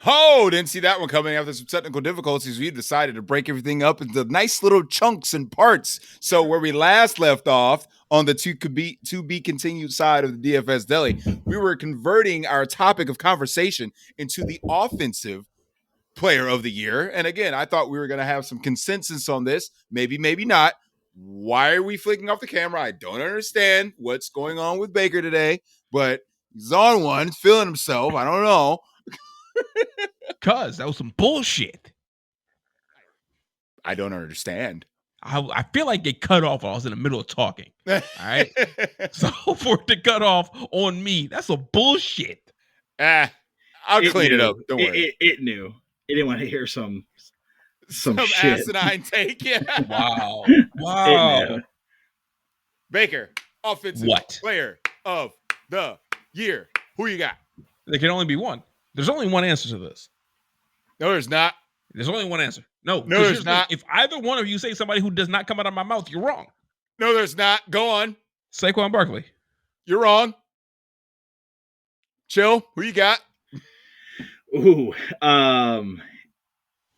Oh, didn't see that one coming. After some technical difficulties, we decided to break everything up into nice little chunks and parts. So where we last left off on the to be continued side of the DFS Deli, we were converting our topic of conversation into the offensive player of the year. And again, I thought we were going to have some consensus on this. Maybe, maybe not. Why are we flicking off the camera? I don't understand what's going on with Baker today, but he's on one, feeling himself. I don't know. Cuz that was some bullshit. I don't understand. I feel like it cut off while I was in the middle of talking. All right. So for it to cut off on me, that's some bullshit. I'll clean it up. Don't worry. It knew. It didn't want to hear some shit. Asinine take. Yeah. Wow. Baker, offensive player of the year. Who you got? There can only be one. There's only one answer to this. No, there's not. There's only one answer. No, there's not. If either one of you say somebody who does not come out of my mouth, you're wrong. No, there's not. Go on. Saquon Barkley. You're wrong. Chill. Who you got? Ooh,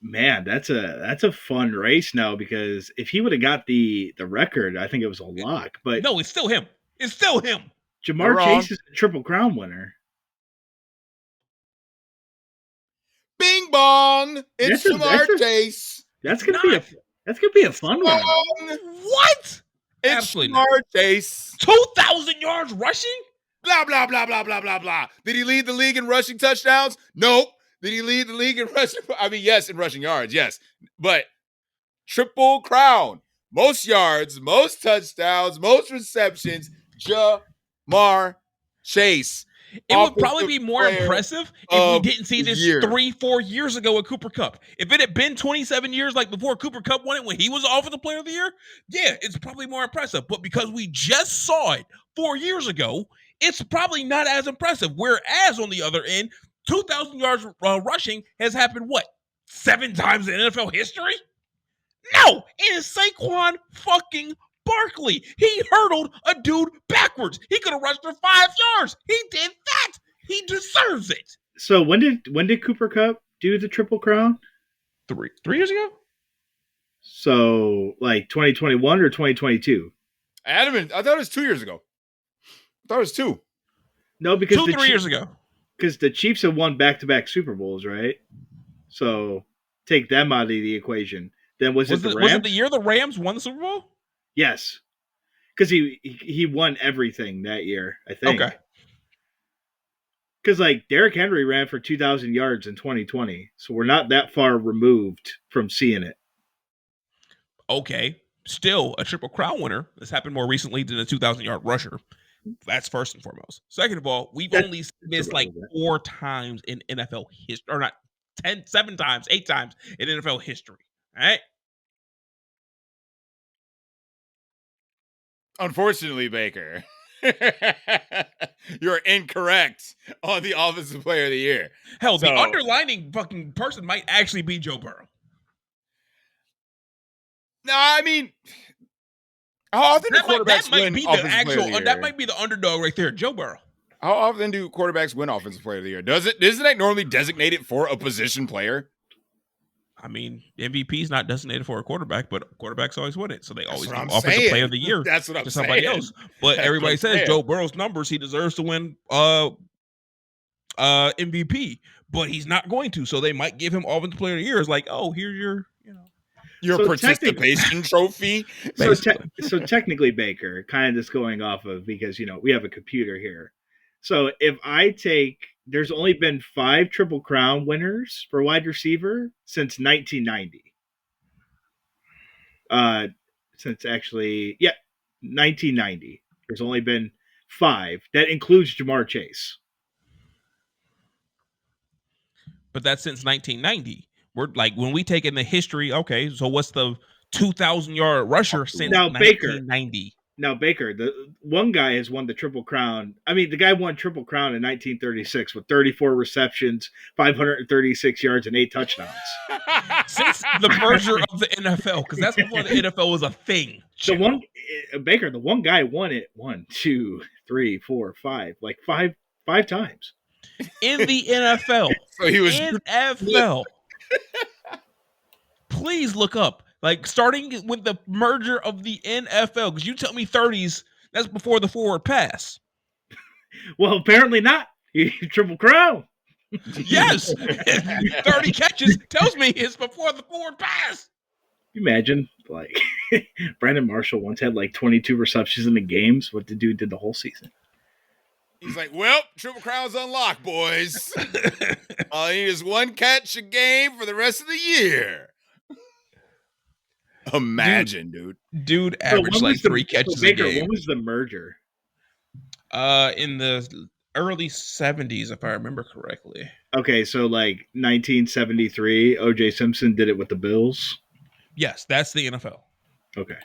man, that's a fun race now, because if he would have got the record, I think it was a lock. But no, it's still him. It's still him. Jamar Chase is a Triple Crown winner. Bing bong! It's Jamar Chase. That's gonna be a fun one. What? It's Jamar Chase. 2,000 yards rushing? Blah blah blah blah blah blah blah. Did he lead the league in rushing touchdowns? Nope. Did he lead the league in rushing? I mean, yes, in rushing yards, yes. But Triple Crown, most yards, most touchdowns, most receptions. Jamar Chase. It would probably be more impressive if we didn't see this 3-4 years ago at Cooper Kupp. If it had been 27 years like before Cooper Kupp won it when he was Offensive Player of the Year, yeah, it's probably more impressive. But because we just saw it 4 years ago, it's probably not as impressive. Whereas on the other end, 2,000 yards rushing has happened, 7 times in NFL history? No, it is Saquon fucking Barkley. He hurdled a dude backwards. He could have rushed for 5 yards. He did that. He deserves it. So when did Cooper Kupp do the Triple Crown? 3 years ago? So like 2021 or 2022? I thought it was 2 years ago. I thought it was 2. No, because 3 years ago. Because the Chiefs have won back-to-back Super Bowls, right? So take them out of the equation. Then was it the Rams? Was it the year the Rams won the Super Bowl? Yes, because he won everything that year, I think. Okay. Because like Derrick Henry ran for 2,000 yards in 2020, so we're not that far removed from seeing it. Okay, still a Triple Crown winner. This happened more recently than a 2,000-yard rusher. That's first and foremost. Second of all, we've only missed like 4 times in NFL history, or not 7 times, 8 times in NFL history. All right. Unfortunately, Baker, you're incorrect on the Offensive Player of the Year. Hell, the underlining fucking person might actually be Joe Burrow. No, I mean, how often do quarterbacks win Offensive Player of the Year? That might be the underdog right there, Joe Burrow. How often do quarterbacks win Offensive Player of the Year? Isn't that normally designated for a position player? I mean, MVP is not designated for a quarterback, but quarterbacks always win it. So they always give Offensive Player of the Year That's what I'm to somebody else. But everybody says Joe Burrow's numbers, he deserves to win MVP, but he's not going to. So they might give him Offensive Player of the Year. It's like, oh, here's your participation trophy. So technically, Baker, kind of just going off of, because, we have a computer here. So if I take, there's only been 5 Triple Crown winners for wide receiver since 1990. 1990. There's only been 5. That includes Jamar Chase. But that's since 1990. We're like, when we take in the history, okay, so what's the 2,000-yard rusher since 1990? Now, Baker, the one guy has won the Triple Crown. I mean, the guy won Triple Crown in 1936 with 34 receptions, 536 yards, and 8 touchdowns. Since the merger of the NFL, because that's before the NFL was a thing. The one guy won it 1, 2, 3, 4, 5, like five times. in the NFL. So he was NFL. Please look up, like, starting with the merger of the NFL, because you tell me 30s, that's before the forward pass. Well, apparently not. Triple Crown. Yes. 30 catches tells me it's before the forward pass. Imagine, like, Brandon Marshall once had like 22 receptions in the games. What the dude did the whole season. He's like, well, Triple Crown's unlocked, boys. All he is one catch a game for the rest of the year. Imagine, dude. Dude averaged like 3 catches a game. When was the merger? In the early 70s, if I remember correctly. Okay, so like 1973, O.J. Simpson did it with the Bills. Yes, that's the NFL. Okay.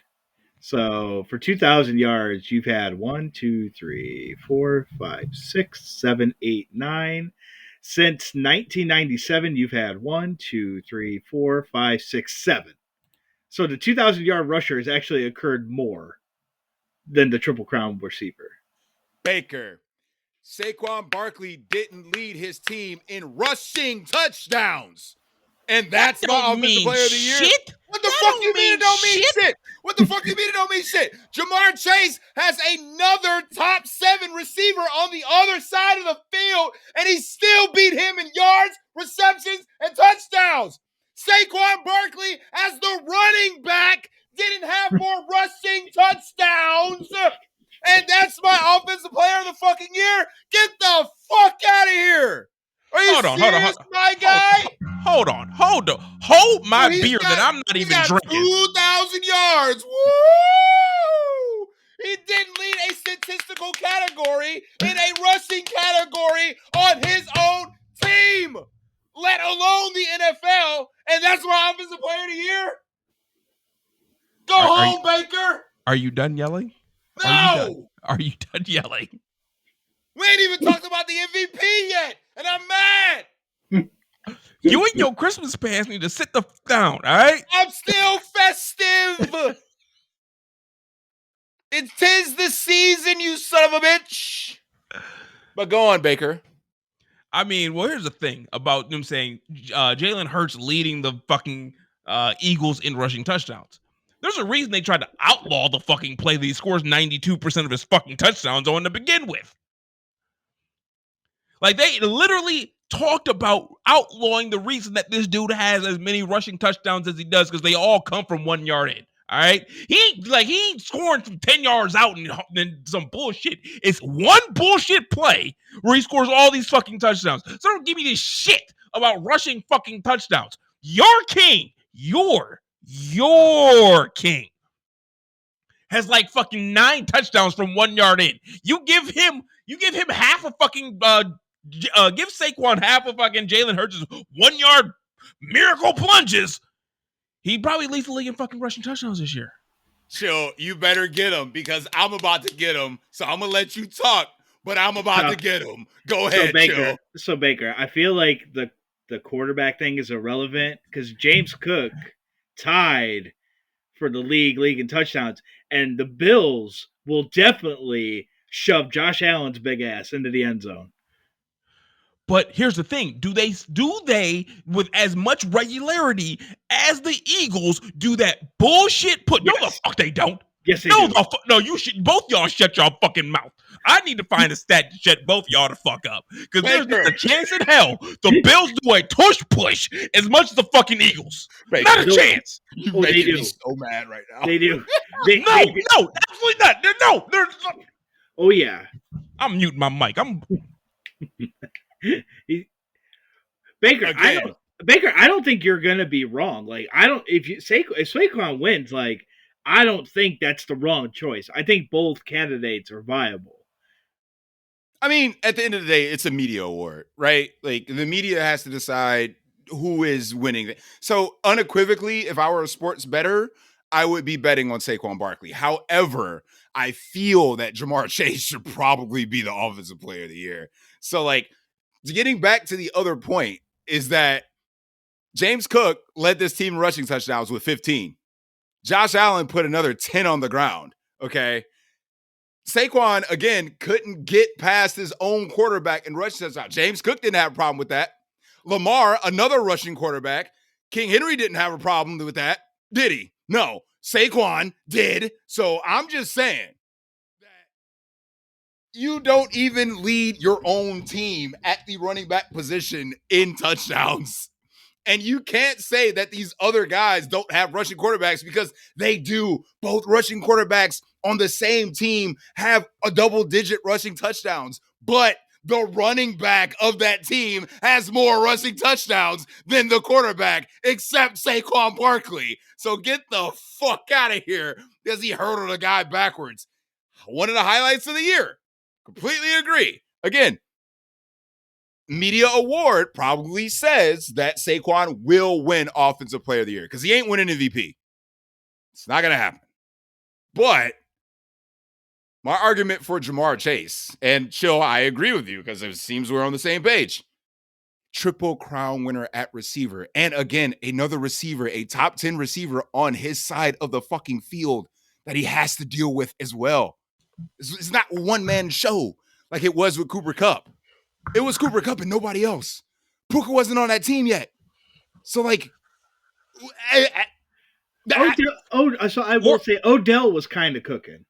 So for 2,000 yards, you've had 1, 2, 3, 4, 5, 6, 7, 8, 9. Since 1997, you've had 1, 2, 3, 4, 5, 6, 7. So the 2,000-yard rusher has actually occurred more than the Triple Crown receiver. Baker, Saquon Barkley didn't lead his team in rushing touchdowns. And that's my offensive player of the year. Shit. What the fuck you mean it don't mean shit? What the fuck you mean it don't mean shit? Jamar Chase has another top 7 receiver on the other side of the field, and he still beat him in yards, receptions, and touchdowns. Saquon Barkley, as the running back, didn't have more rushing touchdowns. And that's my offensive player of the fucking year. Get the fuck out of here. Are you serious, my guy? Hold my beer that I'm not even drinking. 2,000 yards. Woo! He didn't lead a statistical category in a rushing category on his own team, let alone the NFL. And that's my offensive player of the year. Go home, Baker. Are you done yelling? No. Are you done yelling? We ain't even talked about the MVP yet, and I'm mad. You and your Christmas pants need to sit the f down, all right? I'm still festive. It 'tis the season, you son of a bitch. But go on, Baker. I mean, well, here's the thing about them saying Jalen Hurts leading the fucking Eagles in rushing touchdowns. There's a reason they tried to outlaw the fucking play that he scores 92% of his fucking touchdowns on to begin with. Like, they literally talked about outlawing the reason that this dude has as many rushing touchdowns as he does, because they all come from 1 yard in. All right, he ain't scoring from 10 yards out and some bullshit. It's one bullshit play where he scores all these fucking touchdowns. So don't give me this shit about rushing fucking touchdowns. Your king, your king has like fucking 9 touchdowns from 1 yard in. You give him half a fucking give Saquon half of fucking Jalen Hurts' 1 yard miracle plunges. He probably leads the league in fucking rushing touchdowns this year. Chill, you better get him, because I'm about to get him. So I'm gonna let you talk, but I'm about to get him. Go ahead, Chill. So Baker, I feel like the quarterback thing is irrelevant because James Cook tied for the league in touchdowns, and the Bills will definitely shove Josh Allen's big ass into the end zone. But here's the thing: do they with as much regularity as the Eagles do that bullshit put? Yes. No, the fuck they don't. Yes, they do. No, you should both y'all shut y'all fucking mouth. I need to find a stat to shut both y'all the fuck up, because there's not a chance in hell the Bills do a tush push as much as the fucking Eagles. Baker, not a chance. You're making me so mad right now. They do. No, absolutely not. There's. Oh yeah. I'm muting my mic. Baker, I don't think you're gonna be wrong. Like, if Saquon wins, like, I don't think that's the wrong choice. I think both candidates are viable. I mean, at the end of the day, it's a media award, right? Like, the media has to decide who is winning. So unequivocally, if I were a sports bettor, I would be betting on Saquon Barkley. However, I feel that Jamar Chase should probably be the offensive player of the year. So, like, getting back to the other point is that James Cook led this team in rushing touchdowns with 15. Josh Allen put another 10 on the ground, okay? Saquon, again, couldn't get past his own quarterback and rush touchdown. James Cook didn't have a problem with that. Lamar, another rushing quarterback. King Henry didn't have a problem with that, did he? No. Saquon did. So I'm just saying that you don't even lead your own team at the running back position in touchdowns. And you can't say that these other guys don't have rushing quarterbacks because they do. Both rushing quarterbacks on the same team have a double-digit rushing touchdowns. But the running back of that team has more rushing touchdowns than the quarterback, except Saquon Barkley. So get the fuck out of here because he hurdled a guy backwards. One of the highlights of the year. Completely agree. Again, media award probably says that Saquon will win Offensive Player of the Year because he ain't winning MVP. It's not going to happen. But my argument for Jamar Chase, and Chill, I agree with you because it seems we're on the same page. Triple Crown winner at receiver. And again, another receiver, a top 10 receiver on his side of the fucking field that he has to deal with as well. It's not a one-man show like it was with Cooper Kupp. It was Cooper Kupp and nobody else. Puka wasn't on that team yet. So, like, so I will say Odell was kind of cooking.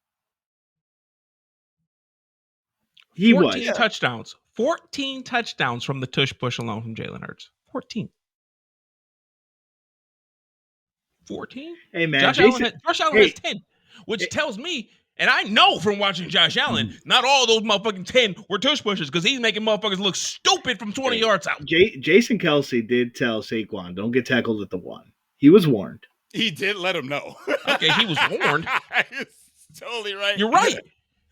He 14 was. touchdowns. 14 touchdowns from the tush push alone from Jalen Hurts. 14. Hey, man. Josh Allen has 10, which tells me, and I know from watching Josh Allen, not all those motherfucking 10 were tush pushers because he's making motherfuckers look stupid from 20 yards out. Jason Kelsey did tell Saquon, don't get tackled at the one. He was warned. He did let him know. Okay, he was warned. Totally right. You're right.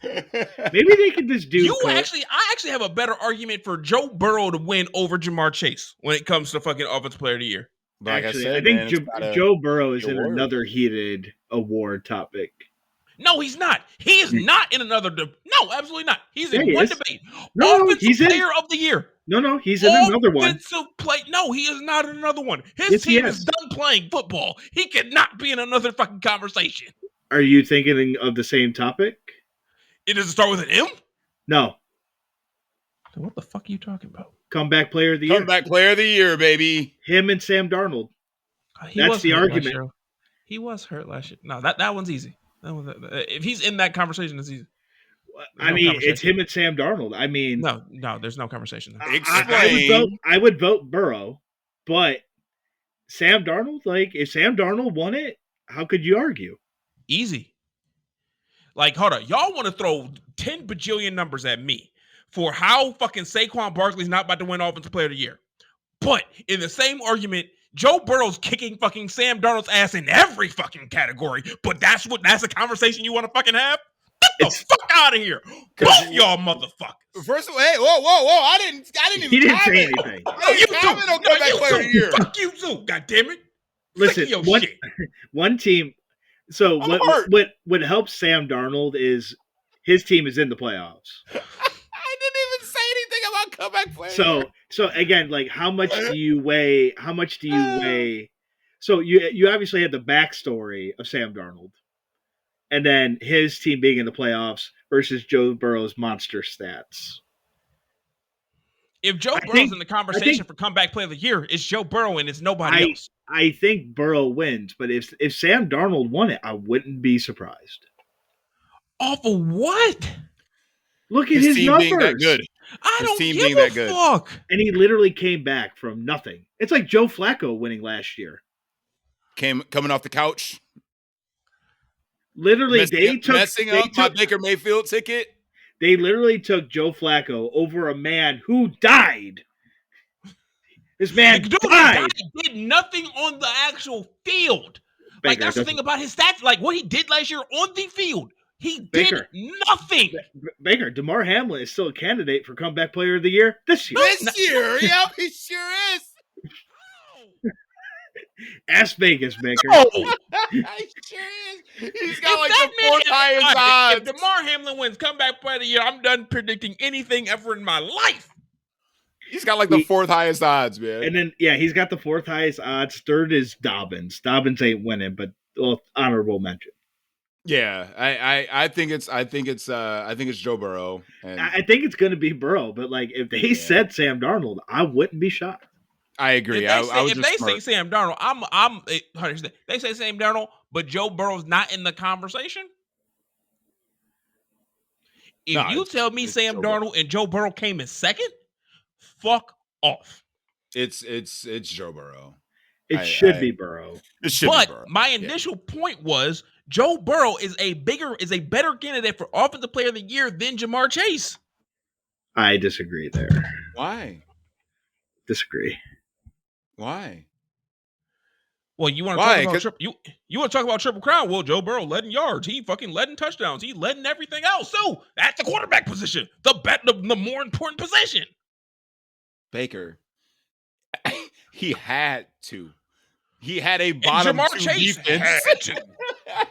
Maybe they could just do. I actually have a better argument for Joe Burrow to win over Jamar Chase when it comes to fucking Offensive Player of the Year. Like actually, I said, I think Joe Burrow is in another heated award topic. No, he's not. He is not in another. No, absolutely not. He's in one debate. No, Offensive Player of the Year. No, he's in another one. No, he is not in another one. His team is done playing football. He cannot be in another fucking conversation. Are you thinking of the same topic? It doesn't start with an M? No. So what the fuck are you talking about? Comeback Player of the Year. Comeback Player of the Year, baby. Him and Sam Darnold. That's the argument. He was hurt last year. No, that one's easy. If he's in that conversation, it's easy. It's him and Sam Darnold. No, there's no conversation. I would vote Burrow, but Sam Darnold, if Sam Darnold won it, how could you argue? Easy. Like, hold on. Y'all want to throw 10 bajillion numbers at me for how fucking Saquon Barkley's not about to win Offensive Player of the Year. But in the same argument, Joe Burrow's kicking fucking Sam Darnold's ass in every fucking category. But that's a conversation you want to fucking have? Get the fuck out of here. Both y'all motherfuckers. First of all, hey, whoa. I didn't even He didn't say anything. No, you too. Fuck you too, goddammit. Listen, one team. So what helps Sam Darnold is his team is in the playoffs. I didn't even say anything about comeback player. So again, how much do you weigh? So you obviously had the backstory of Sam Darnold, and then his team being in the playoffs versus Joe Burrow's monster stats. If Joe Burrow's in the conversation for comeback player of the year, it's Joe Burrow and it's nobody else. I think Burrow wins, but if Sam Darnold won it, I wouldn't be surprised. Off of what? Look at his numbers. Being that good. I don't give a fuck. And he literally came back from nothing. It's like Joe Flacco winning last year. Coming off the couch. Literally, messing up my Baker Mayfield ticket. They literally took Joe Flacco over a man who died. This man died. Did nothing on the actual field. Baker, that's the thing about his stats. Like what he did last year on the field, he did nothing. Baker, DeMar Hamlin is still a candidate for comeback player of the year this year. Yep, he sure is. Ask Vegas, Baker. He sure is. He's got the fourth highest odds. If DeMar Hamlin wins comeback player of the year, I'm done predicting anything ever in my life. He's got the fourth highest odds, man. And then, he's got the fourth highest odds. Third is Dobbins. Dobbins ain't winning, but honorable mention. Yeah, I think it's Joe Burrow. And I think it's going to be Burrow, but like if they said Sam Darnold, I wouldn't be shocked. I agree. If they say Sam Darnold, they say Sam Darnold, but Joe Burrow's not in the conversation. If you tell me Sam Darnold and Joe Burrow came in second, fuck off. It's Joe Burrow. It should be Burrow. It should be Burrow. My initial point was Joe Burrow is a better candidate for Offensive Player of the Year than Jamar Chase. I disagree there. Why? Disagree. Why? Well, you want to talk about you want to talk about Triple Crown? Well, Joe Burrow led in yards. He fucking led in touchdowns. He led in everything else. So that's the quarterback position, the more important position. Baker, he had to. He had a bottom Jamar two Chase defense. Had to.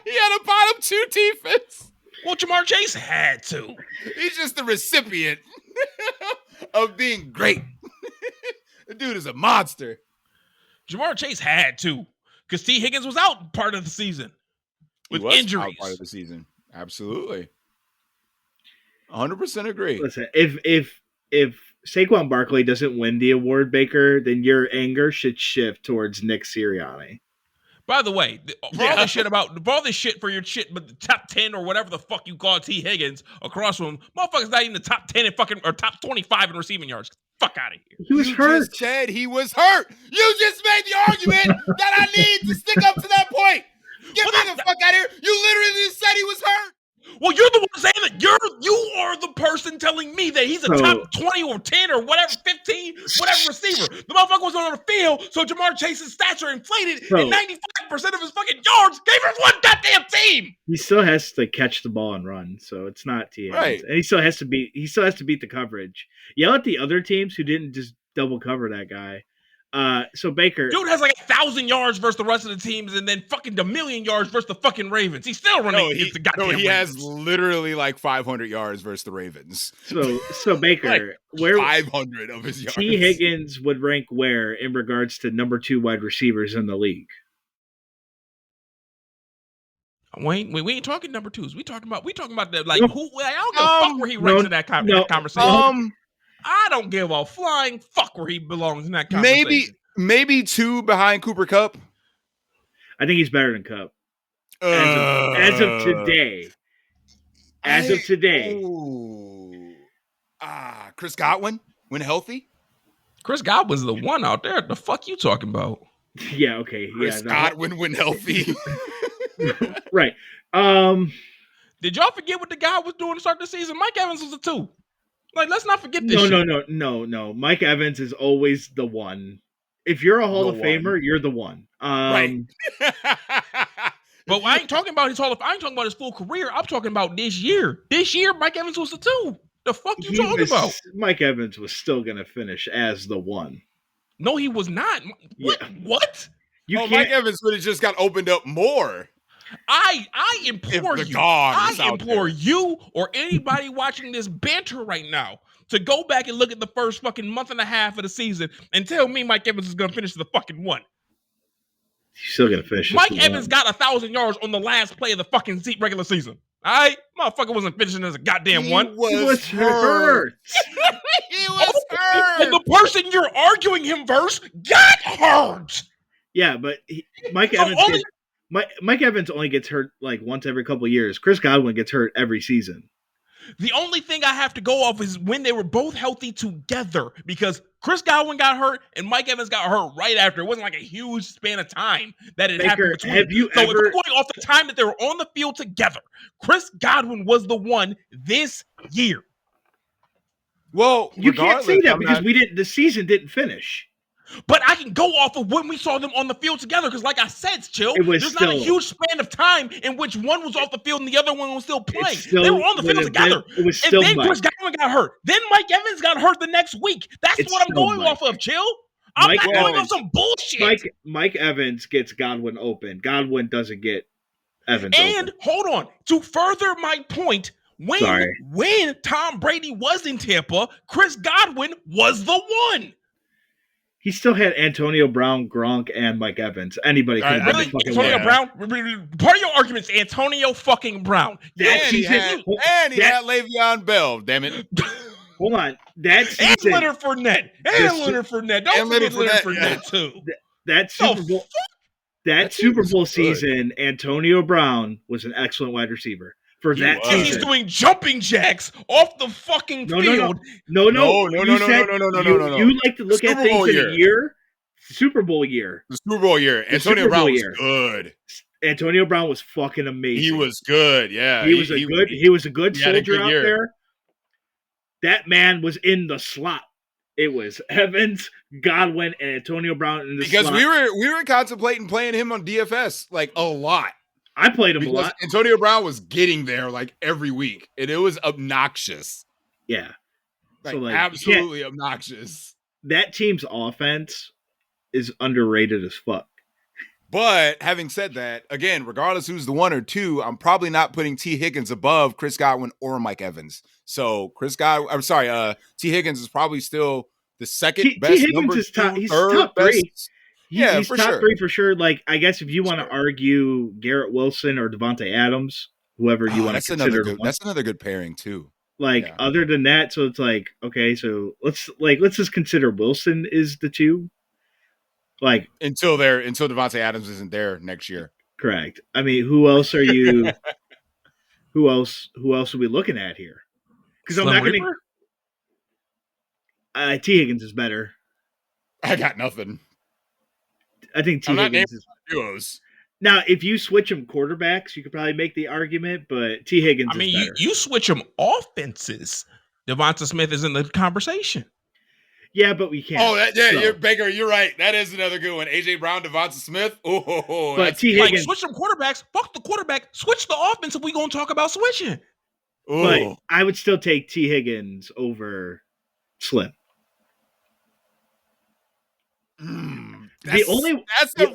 He had a bottom two defense. Well, Jamar Chase had to. He's just the recipient of being great. The dude is a monster. Jamar Chase had to, because T Higgins was out part of the season with injuries. Out part of the season, absolutely. 100% agree. Listen, if Saquon Barkley doesn't win the award, Baker, then your anger should shift towards Nick Sirianni. By the way, all this shit for your shit, but the top 10 or whatever the fuck you call T Higgins across from him, motherfucker's not even the top 10 or top 25 in receiving yards. Fuck out of here. He was hurt. You just said he was hurt. You just made the argument that I need to stick up to that point. Get me the fuck out of here. You literally just said he was hurt. Well, you're the one saying that you are the person telling me that he's a top 20 or 10 or whatever, 15, whatever receiver. The motherfucker was on the field, so Jamar Chase's stats are inflated, and 95% of his fucking yards came from one goddamn team. He still has to catch the ball and run, so it's not T. Right. And he still has to beat the coverage. Yell at the other teams who didn't just double cover that guy. So Baker, dude has like 1,000 yards versus the rest of the teams, and then fucking a million yards versus the fucking Ravens. He's still running against the goddamn Ravens. He has literally like 500 yards versus the Ravens. So Baker, like where 500 of his yards. T Higgins would rank where in regards to number 2 wide receivers in the league? We ain't talking number 2s. We talking about the like who. I don't give a fuck where he ranks in that conversation. I don't give a flying fuck where he belongs in that conversation. Maybe 2 behind Cooper Kupp. I think he's better than Kupp. As of today. Chris Godwin, when healthy. Chris Godwin's the one out there. The fuck you talking about? Yeah, okay. Chris Godwin, when healthy. Right. Did y'all forget what the guy was doing to start the season? Mike Evans was a 2. Like, let's not forget this. No. Mike Evans is always the one. If you're a Hall of Famer, you're the one. Right. But I ain't talking about I ain't talking about his full career. I'm talking about this year. This year, Mike Evans was the 2. The fuck you talking about? Mike Evans was still gonna finish as the 1. No, he was not. What? Yeah. What? Mike Evans would have just got opened up more. I implore you or anybody watching this banter right now to go back and look at the first fucking month and a half of the season and tell me Mike Evans is going to finish the fucking 1. He's still going to finish. Mike Evans got 1,000 yards on the last play of the fucking regular season. All right? Motherfucker wasn't finishing as a goddamn 1. He was hurt. He was hurt. And the person you're arguing him versus got hurt. Yeah, but Mike Evans only gets hurt like once every couple of years. Chris Godwin gets hurt every season. The only thing I have to go off is when they were both healthy together, because Chris Godwin got hurt and Mike Evans got hurt right after. It wasn't like a huge span of time that it happened between. If we're going off the time that they were on the field together, Chris Godwin was the one this year. Well, you can't say that because the season didn't finish. But I can go off of when we saw them on the field together because, like I said, there's not a huge span of time in which one was off the field and the other one was still playing. They were on the field together. And then Chris Godwin got hurt. Then Mike Evans got hurt the next week. That's what I'm going off of, Chill. I'm not going off some bullshit. Mike Evans gets Godwin open. Godwin doesn't get Evans open. Hold on. To further my point, when Tom Brady was in Tampa, Chris Godwin was the one. He still had Antonio Brown, Gronk, and Mike Evans. Anybody could have been Really? the fucking Antonio winner. Brown? Part of your argument's Antonio fucking Brown. That He had Le'Veon Bell, damn it. Hold on. That season, and Leonard Fournette. Don't forget Leonard Fournette, too. That Super Bowl. That Super Bowl season, Antonio Brown was an excellent wide receiver. For that season. He's doing jumping jacks off the fucking field. No. You like to look Super at things Bowl in year. a year. Super Bowl year. The Super Bowl year. Antonio Brown was good. Antonio Brown was fucking amazing. He was good, yeah. He was a good soldier out there. That man was in the slot. It was Evans, Godwin, and Antonio Brown in the slot. Because we were contemplating playing him on DFS like a lot. I played him a lot. Antonio Brown was getting there like every week, and it was obnoxious. Yeah. Absolutely obnoxious. That team's offense is underrated as fuck. But having said that, again, regardless who's the 1 or 2, I'm probably not putting T Higgins above Chris Godwin or Mike Evans. So T Higgins is probably still the second best. T Higgins is top. He's top 3. He's top 3 for sure. Like, I guess if you want to argue Garrett Wilson or Devontae Adams, whoever you want to consider, that's another good pairing too. Like, other than that, so it's like, okay, so let's just consider Wilson is the 2. Like, until Devontae Adams isn't there next year. Correct. I mean, who else are you? who else are we looking at here? Because I'm not going to. T Higgins is better. I got nothing. I think T Higgins is duos. Now, if you switch them quarterbacks, you could probably make the argument, but T Higgins. I mean, is better. You switch them offenses. Devonta Smith is in the conversation. Yeah, but we can't. Oh, Baker, you're right. That is another good one. AJ Brown, Devonta Smith. Oh, but T Higgins. Switch some quarterbacks. Fuck the quarterback. Switch the offense if we gonna talk about switching. Ooh. But I would still take T Higgins over Slim. That's a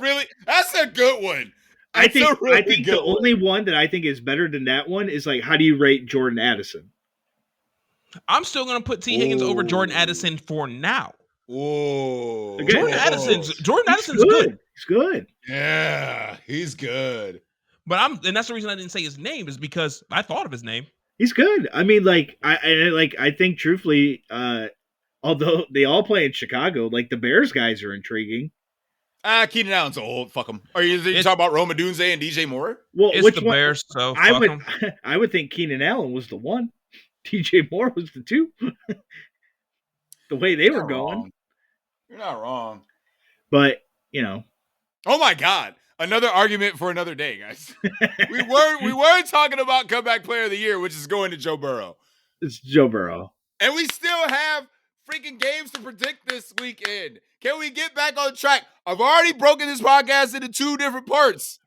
good one. I think the only one that I think is better than that one is like, how do you rate Jordan Addison? I'm still going to put T Higgins over Jordan Addison for now. Whoa. Jordan Addison's good. He's good. Yeah, he's good. But that's the reason I didn't say his name is because I thought of his name. He's good. I mean, I think truthfully, although they all play in Chicago, like the Bears guys are intriguing. Keenan Allen's old. Fuck him. Are you talking about Roma Dunze and DJ Moore? Well, it's the Bears, so I would think Keenan Allen was the 1. DJ Moore was the 2. The way they were going. Wrong. You're not wrong. But, Oh my God. Another argument for another day, guys. we were talking about comeback player of the year, which is going to Joe Burrow. It's Joe Burrow. And we still have freaking games to predict this weekend. Can we get back on track? I've already broken this podcast into 2 different parts.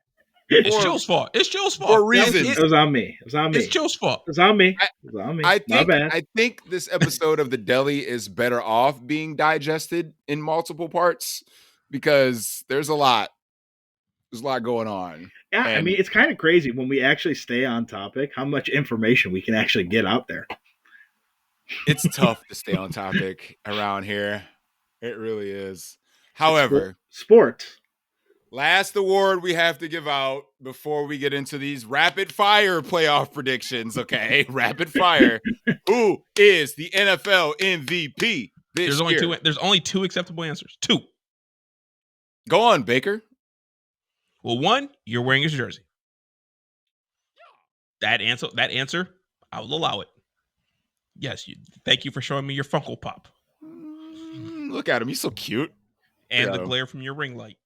It's Joe's fault. For reasons. It was on me. It's Joe's fault. It was on me. I think this episode of the Deli is better off being digested in multiple parts because there's a lot. There's a lot going on. Yeah, I mean, it's kind of crazy when we actually stay on topic, how much information we can actually get out there. It's tough to stay on topic around here. It really is. However, sports. Last award we have to give out before we get into these rapid fire playoff predictions. Okay, rapid fire. Who is the NFL MVP this year? There's only 2 acceptable answers. 2. Go on, Baker. Well, 1, you're wearing his jersey. That answer, I will allow it. Yes, thank you for showing me your Funko Pop. Look at him, he's so cute. And the glare from your ring light.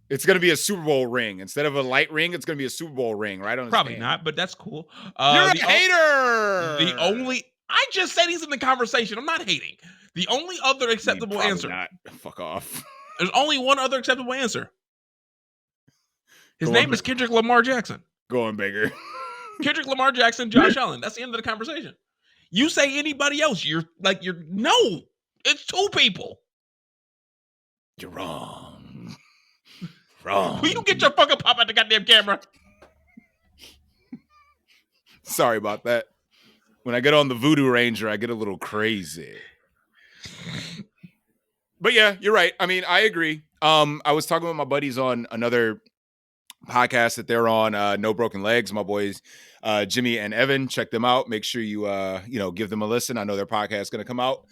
It's going to be a Super Bowl ring. Instead of a light ring, it's going to be a Super Bowl ring, right? On Probably not, but that's cool. You're a hater! I just said he's in the conversation. I'm not hating. The only other acceptable answer. Not. Fuck off. There's only one other acceptable answer. His name is Kendrick Lamar Jackson. Go on, Baker. Kendrick Lamar Jackson, Josh Allen. That's the end of the conversation. You say anybody else, no. It's 2 people. You're wrong. Wrong. Will you get your fucking pop out the goddamn camera? Sorry about that. When I get on the Voodoo Ranger, I get a little crazy. But yeah, you're right. I mean, I agree. I was talking with my buddies on another podcast that they're on, No Broken Legs. My boys, Jimmy and Evan, check them out. Make sure you, give them a listen. I know their podcast is going to come out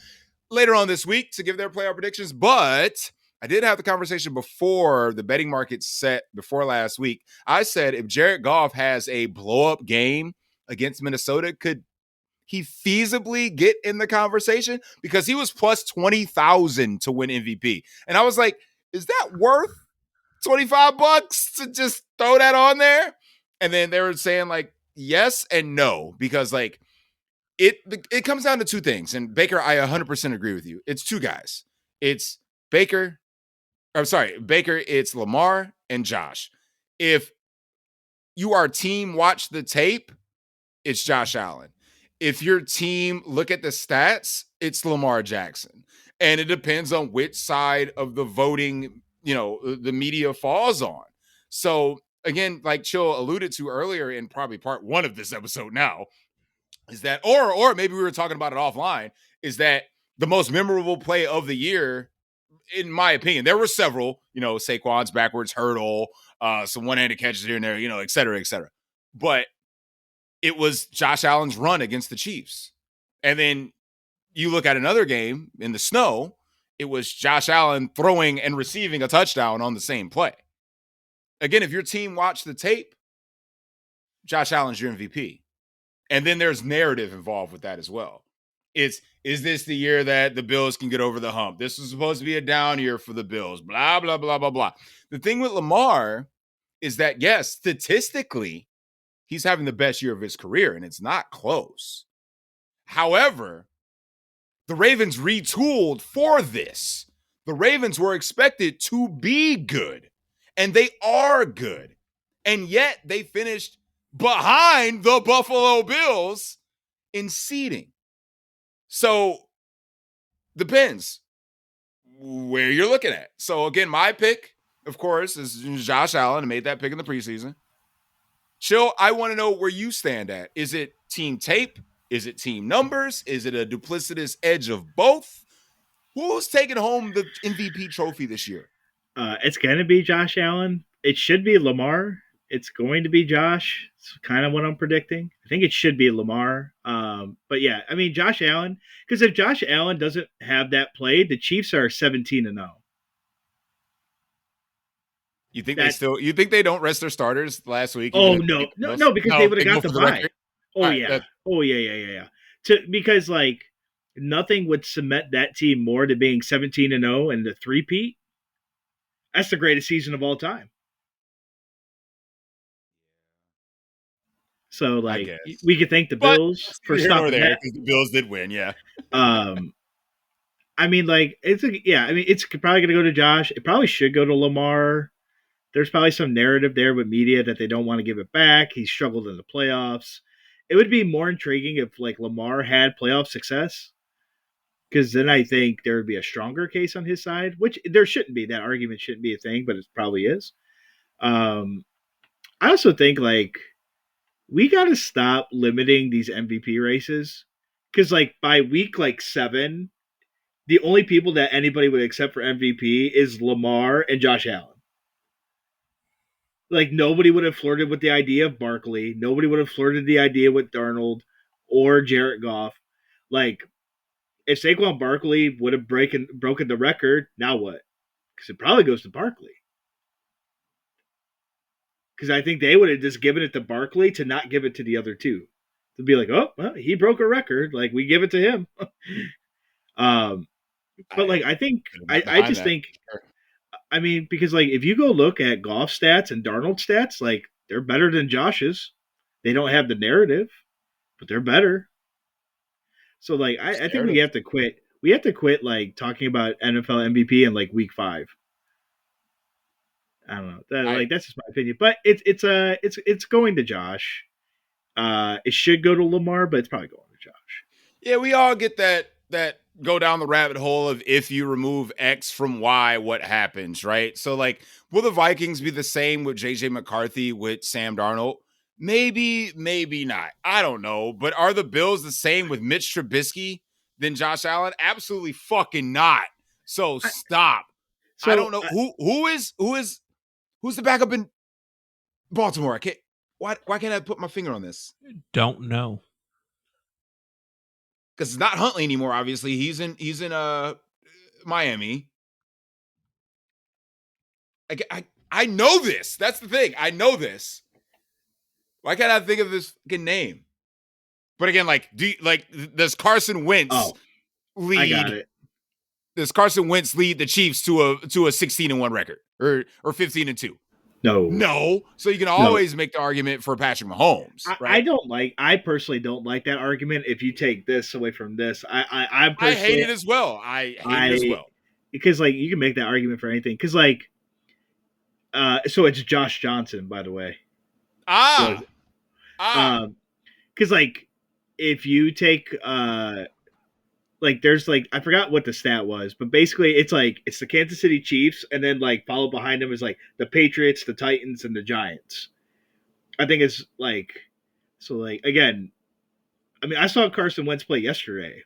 later on this week to give their playoff predictions. But I did have the conversation before the betting market set before last week. I said if Jared Goff has a blow up game against Minnesota, could he feasibly get in the conversation? Because he was plus 20,000 to win MVP. And I was like, is that worth $25 to just throw that on there? And then they were saying like yes and no, because like it comes down to two things. And Baker, I 100% agree with you. It's two guys. It's Baker, it's Lamar and Josh. If you are team watch the tape, it's Josh Allen. If your team look at the stats, it's Lamar Jackson. And it depends on which side of the voting, the media falls on. So again, like Chill alluded to earlier in probably part one of this episode now, is that, or maybe we were talking about it offline, is that the most memorable play of the year, in my opinion, there were several, Saquon's backwards hurdle, some one-handed catches here and there, et cetera, et cetera. But it was Josh Allen's run against the Chiefs. And then you look at another game in the snow, it was Josh Allen throwing and receiving a touchdown on the same play. Again, if your team watched the tape, Josh Allen's your MVP. And then there's narrative involved with that as well. Is this the year that the Bills can get over the hump? This was supposed to be a down year for the Bills, blah, blah, blah, blah, blah. The thing with Lamar is that, yes, statistically, he's having the best year of his career, and it's not close. However, the Ravens retooled for this. The Ravens were expected to be good, and they are good. And yet they finished behind the Buffalo Bills in seeding. So, depends where you're looking at. So, again, my pick, of course, is Josh Allen. I made that pick in the preseason. Chill, I want to know where you stand at. Is it team tape? Is it team numbers? Is it a duplicitous edge of both? Who's taking home the MVP trophy this year? It's going to be Josh Allen. It should be Lamar. It's going to be Josh. It's kind of what I'm predicting. I think it should be Lamar. But yeah, I mean, Josh Allen, because if Josh Allen doesn't have that play, the Chiefs are 17-0. You think they don't rest their starters last week? Oh no, because they would have got the bye. Oh yeah. Oh yeah. Because like nothing would cement that team more to being 17-0 and the three-peat. That's the greatest season of all time. So like we could thank the Bills for stopping that. The Bills did win, yeah. I mean, like it's probably going to go to Josh. It probably should go to Lamar. There's probably some narrative there with media that they don't want to give it back. He struggled in the playoffs. It would be more intriguing if like Lamar had playoff success, because then I think there would be a stronger case on his side, which there shouldn't be. That argument shouldn't be a thing, but it probably is. I also think like we got to stop limiting these MVP races, because like by week like 7, the only people that anybody would accept for MVP is Lamar and Josh Allen. Like nobody would have flirted with the idea of Barkley. Nobody would have flirted the idea with Darnold or Jared Goff. Like if Saquon Barkley would have broken the record, now what? Because it probably goes to Barkley. Because I think they would have just given it to Barkley to not give it to the other two. To be like, oh, well, he broke a record. Like we give it to him. But like I think I just think. I mean, because like if you go look at Goff stats and Darnold stats, like they're better than Josh's. They don't have the narrative, but they're better. So like I think we have to quit. We have to quit like talking about NFL MVP in like week 5. I don't know. That's just my opinion. But it's going to Josh. It should go to Lamar, but it's probably going to Josh. Yeah, we all get that go down the rabbit hole of if you remove X from Y, what happens, right? So, like, will the Vikings be the same with J.J. McCarthy with Sam Darnold? Maybe, maybe not. I don't know. But are the Bills the same with Mitch Trubisky than Josh Allen? Absolutely fucking not. So stop. I don't know who's the backup in Baltimore. I can't. Why can't I put my finger on this? Don't know. Because it's not Huntley anymore. Obviously, he's in Miami. I know this. That's the thing. I know this. Why can't I think of this fucking name? But again, does Carson Wentz lead? I got it. Does Carson Wentz lead the Chiefs to a 16-1 record or 15-2? No. So you can always make the argument for Patrick Mahomes. Right? I personally don't like that argument. If you take this away from this, I hate it as well. I hate it as well. Because you can make that argument for anything. Because so it's Josh Johnson, by the way. Because if you take there's I forgot what the stat was, but basically it's the Kansas City Chiefs, and then followed behind them is the Patriots, the Titans, and the Giants. I think it's again, I mean, I saw Carson Wentz play yesterday.